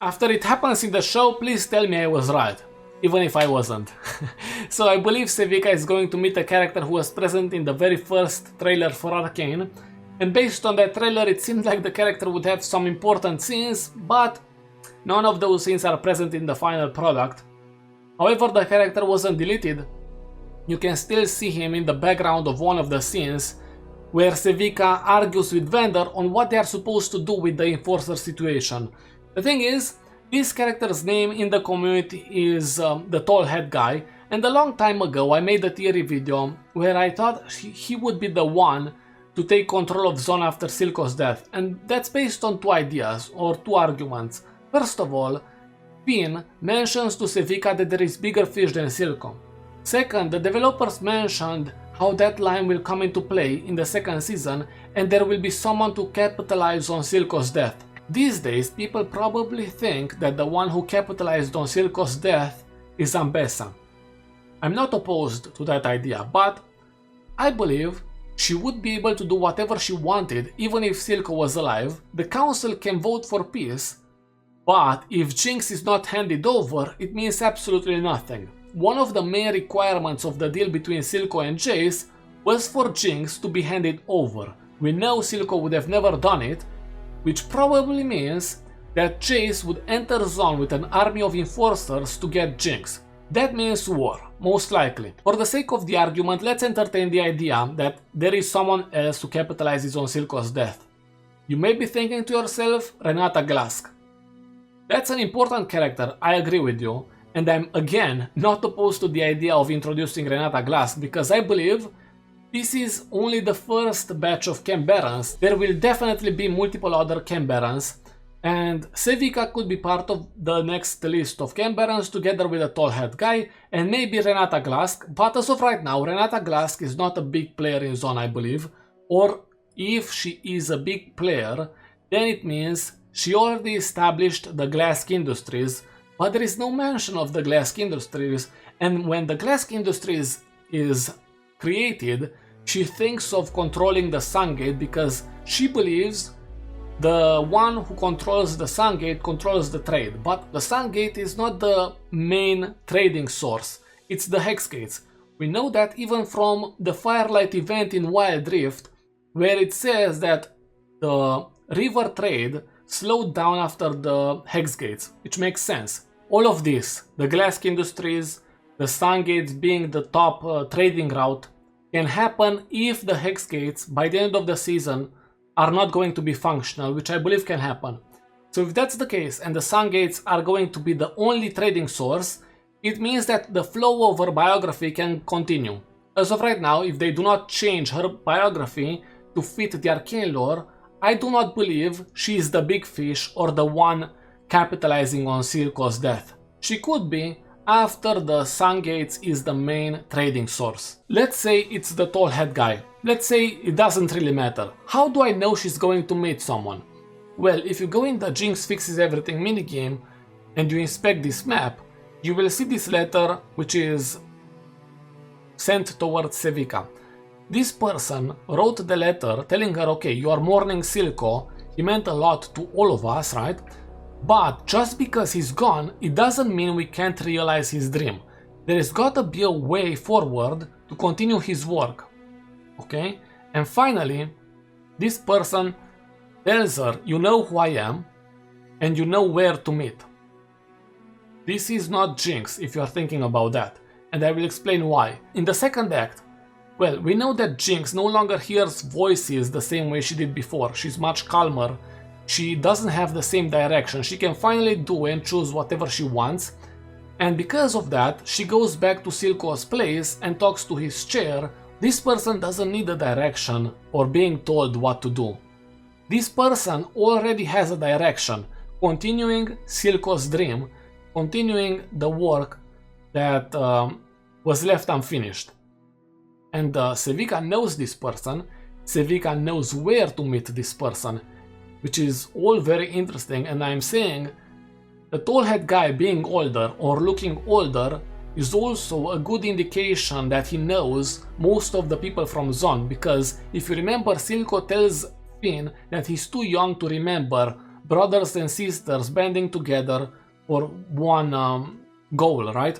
After it happens in the show, please tell me I was right, even if I wasn't. So I believe Sevika is going to meet a character who was present in the very first trailer for Arcane, and based on that trailer it seems like the character would have some important scenes, but none of those scenes are present in the final product. However, the character wasn't deleted. You can still see him in the background of one of the scenes, where Sevika argues with Vendor on what they are supposed to do with the Enforcer situation. The thing is, this character's name in the community is the tall head guy, and a long time ago I made a theory video where I thought he would be the one to take control of Zone after Silco's death, and that's based on two ideas, or two arguments. First of all, Finn mentions to Sevika that there is bigger fish than Silco. Second, the developers mentioned how that line will come into play in the second season and there will be someone to capitalize on Silco's death. These days, people probably think that the one who capitalized on Silco's death is Ambessa. I'm not opposed to that idea, but I believe she would be able to do whatever she wanted even if Silco was alive. The council can vote for peace, but if Jinx is not handed over, it means absolutely nothing. One of the main requirements of the deal between Silco and Jace was for Jinx to be handed over. We know Silco would have never done it, which probably means that Jace would enter Zone with an army of enforcers to get Jinx. That means war, most likely. For the sake of the argument, let's entertain the idea that there is someone else who capitalizes on Silco's death. You may be thinking to yourself, Renata Glask. That's an important character, I agree with you, and I'm again not opposed to the idea of introducing Renata Glask because I believe this is only the first batch of Camp Barons. There will definitely be multiple other Camp Barons, and Sevika could be part of the next list of Camp Barons together with a tall head guy and maybe Renata Glask, but as of right now Renata Glask is not a big player in Zone, I believe, or if she is a big player then it means she already established the Glask Industries, but there is no mention of the Glask Industries, and when the Glask Industries is created, she thinks of controlling the Sungate because she believes the one who controls the Sungate controls the trade, but the Sungate is not the main trading source, it's the Hex Gates. We know that even from the Firelight event in Wild Rift, where it says that the river trade slowed down after the Hex Gates, which makes sense. All of this, the Glask Industries, the Sungates being the top trading route, can happen if the Hex Gates by the end of the season are not going to be functional, which I believe can happen. So if that's the case and the Sungates are going to be the only trading source, it means that the flow of her biography can continue. As of right now, if they do not change her biography to fit the Arcane lore, I do not believe she is the big fish or the one capitalizing on Silco's death. She could be after the Sungates is the main trading source. Let's say it's the tall head guy. Let's say it doesn't really matter. How do I know she's going to meet someone? Well, if you go in the Jinx Fixes Everything minigame and you inspect this map, you will see this letter which is sent towards Sevika. This person wrote the letter telling her, okay, you are mourning Silco, he meant a lot to all of us, right? But just because he's gone, it doesn't mean we can't realize his dream. There has got to be a way forward to continue his work, okay? And finally, this person tells her, you know who I am, and you know where to meet. This is not Jinx, if you are thinking about that, and I will explain why. In the second act, well, we know that Jinx no longer hears voices the same way she did before. She's much calmer. She doesn't have the same direction. She can finally do and choose whatever she wants. And because of that, she goes back to Silco's place and talks to his chair. This person doesn't need a direction or being told what to do. This person already has a direction, continuing Silco's dream, continuing the work that was left unfinished. And Sevika knows this person, Sevika knows where to meet this person, which is all very interesting, and I'm saying the tall head guy being older or looking older is also a good indication that he knows most of the people from Zone, because if you remember, Silco tells Finn that he's too young to remember brothers and sisters banding together for one goal, right?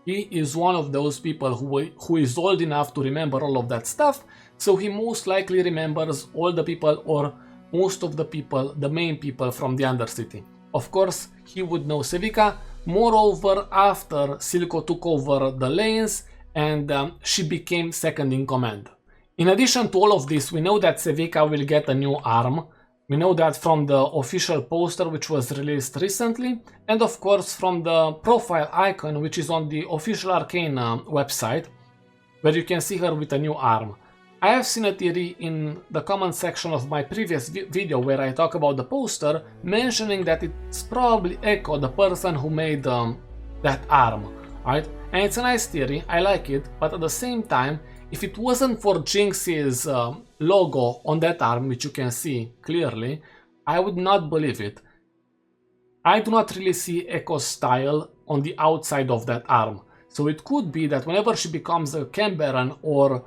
He is one of those people who is old enough to remember all of that stuff, so he most likely remembers all the people or most of the people, the main people from the Undercity. Of course, he would know Sevika. Moreover, after Silco took over the lanes and she became second in command. In addition to all of this, we know that Sevika will get a new arm. We know that from the official poster which was released recently, and of course from the profile icon which is on the official Arcane website, where you can see her with a new arm. I have seen a theory in the comment section of my previous video where I talk about the poster, mentioning that it's probably Echo, the person who made that arm, right? And it's a nice theory, I like it, but at the same time, if it wasn't for Jinx's logo on that arm, which you can see clearly, I would not believe it. I do not really see Echo's style on the outside of that arm. So it could be that whenever she becomes a Camp Baron or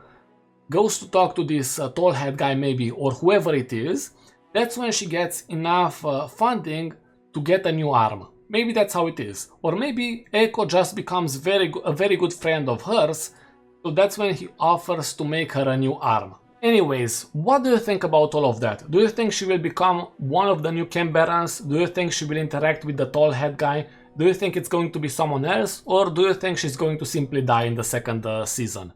goes to talk to this tall head guy maybe, or whoever it is, that's when she gets enough funding to get a new arm. Maybe that's how it is. Or maybe Echo just becomes a very good friend of hers, so that's when he offers to make her a new arm. Anyways, what do you think about all of that? Do you think she will become one of the new Camp Barons? Do you think she will interact with the tall head guy? Do you think it's going to be someone else? Or do you think she's going to simply die in the second season?